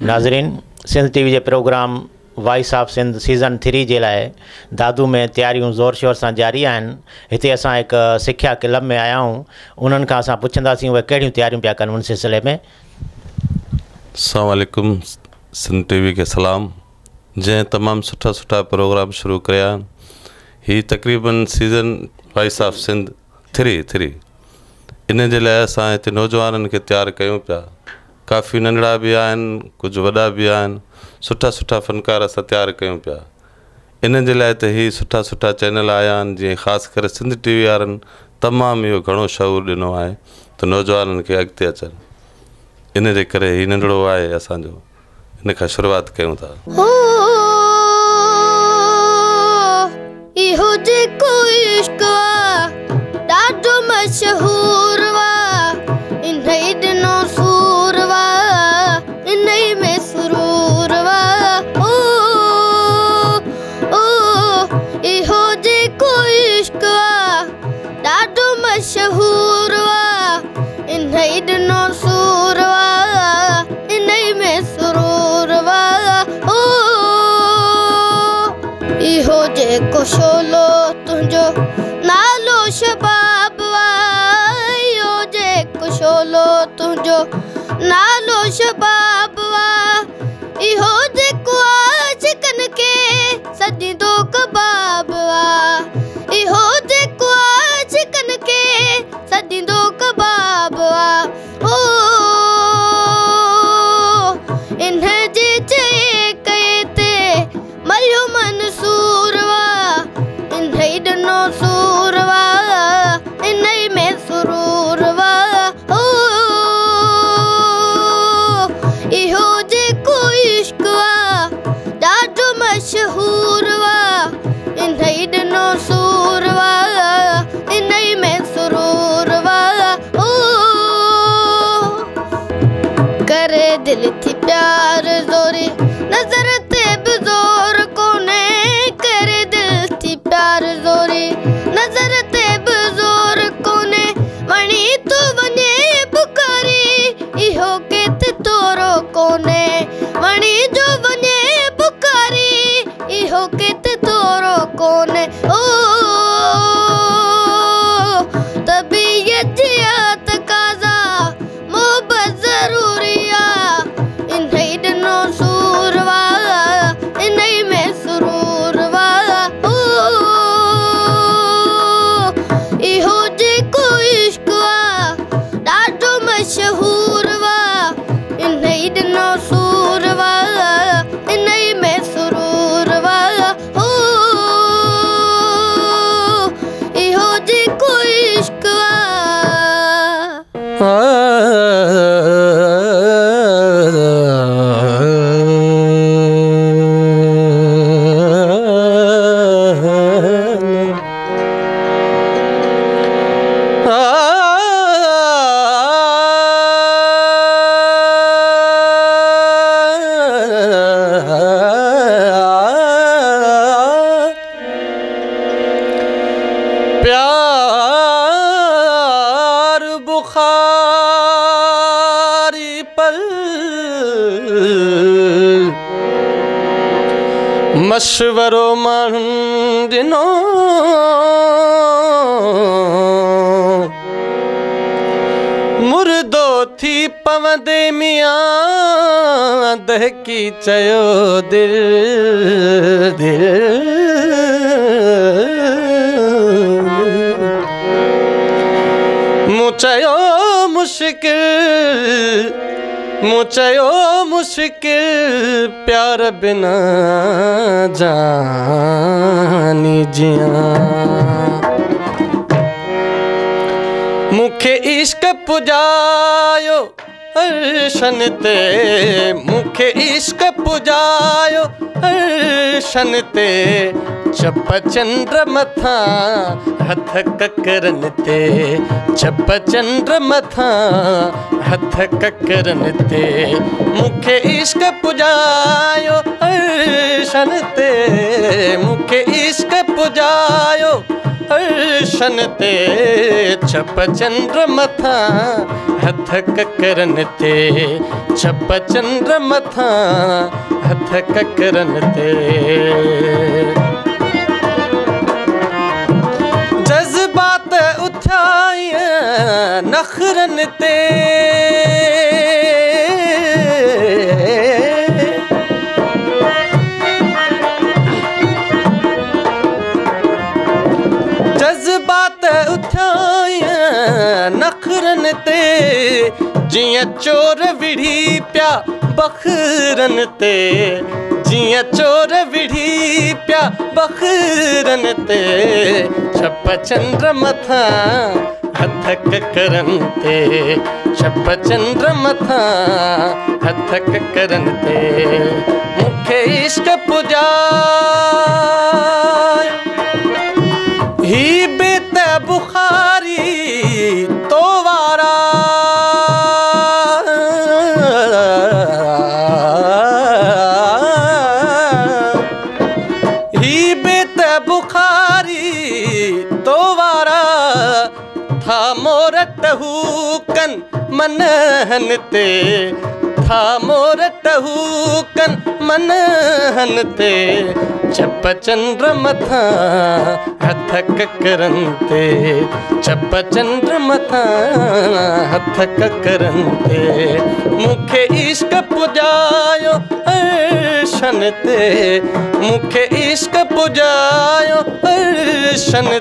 नाज़रीन, सिंध टीवी के programme voice of Sindh season 3 के लिए दादू में तैयारियों ज़ोर शोर से जारी आहिनि। हिते असां एक सिख्या क्लब में आया हूँ, उन्हनि खां असां पुछंदासीं उहे कहिड़ियूं तैयारियूं पिया कनि उन सिलसिले में। अस्सलाम वालेकुम, सिंध टीवी के सलाम। जैं तमाम सुठा सुठा प्रोग्राम शुरू कया। ही तकरीबन सीज़न वॉइस ऑफ सिंध 3 इन जे लाइ असां हिते नौजवाननि खे तैयार कयूं पिया। काफ़ी नंढड़ा भी आहिनि, कुछ वॾा भी आहिनि, सुठा सुठा फ़नकार असां तैयार कयूं पिया। इन जे लाइ त ही सुठा सुठा चैनल आया आहिनि, जीअं ख़ासि करे सिंध टीवी वारनि तमामु इहो घणो शऊर ॾिनो आहे त नौजवाननि खे अॻिते अचनि। इन जे करे ही नंढड़ो आहे असांजो, इन खां शुरूआत कयूं था। इहो जेको इश्क ॾाढो मशहूर वा, इन्ही ॾिनो सूर वा, इन्ही में सुरूर वा। इहो जेको इश्क ॾाढो मशहूर वा, इन्ही ॾिनो सूर वा, इन्ही में सुरूर वा। इहो जेको शोलो तुंहिंजो नालो शबाब वा, इहो जेको शोलो तुंहिंजो नालो शबाब वा। इहो जेको आशिकनि खे सजींदो कबाब वा, इहो जेको आशिकनि खे सजींदो कबाब वा। इन जे चए कए ते मलियो मंसूर वा, इन्ही ॾिनो सूर वा, इन्ही में सुरूर वा। इहो जेको इश्क ॾाढो मशहूर वा, इन्ही ॾिनो सूर वा, इन्ही में सुरूर वा। करे दिल थी प्यार ज़ोरी, नज़र ते बि ज़ोर कोने। करे दिल थी प्यार ज़ोरी, नज़र ते बि ज़ोर कोने। वणी तो वञे बुकारी, इहो केत तोरो कोने। वणी जो वञे बुकारी, इहो केत तोरो कोने। तबीयत जिया तकाज़ा मोहब्बत ज़रूरी आ, इन्ही ॾिनो सूर वा, इन्ही में सुरूर वा। इहो जेको इश्क ॾाढो मशहूर वा, इन्ही ॾिनो सूर वा, इन्ही में सुरूर वा। इहो जेको इश्क प्यार बुखारी पर मशवरो माण्हुनि ॾिनो। मुर्दो थी पवंदे मियां दहकी चयो दिल दिल। मूं चयो मुश्किल प्यार बिना जानी जियां। मूंखे इश्क पुॼायो अर्शन ते, मूंखे इश्क पुॼायो अर्शन ते। चप चंद्र मथां हथ ककरन ते, चप चंद्र मथां हथ ककरन ते। मूंखे इश्क पुॼायो अर्शन ते, मूंखे इश्क पुॼायो अर्शन ते। चप चंद्र मथां हथ ककरन ते, छप चंद्र मथा हथ ककरन ते जज्बात उठाय नखरन ते जज्बात उठाय नखरन ते जियां चोर विढ़ी प्या बखरन ते जियां चोर विढ़ी प्या बखरन ते छप चंद्र मथा हथ ककरन ते छप चंद्र मथा हथ ककरन ते मुखे इश्क पुजाय ही बेत बुखारी तो वारा ही बेत बुखारी तो वारा था मोर टहूकन मनहन ते था मोर टहूकन मनहन ते छप चंद्र मथा हथ ककरन ते छप चंद्र मथा हथ ककरन ते मुखे इश्क पुजायो अर्शन ते मुखे इश्क पुजायो अर्शन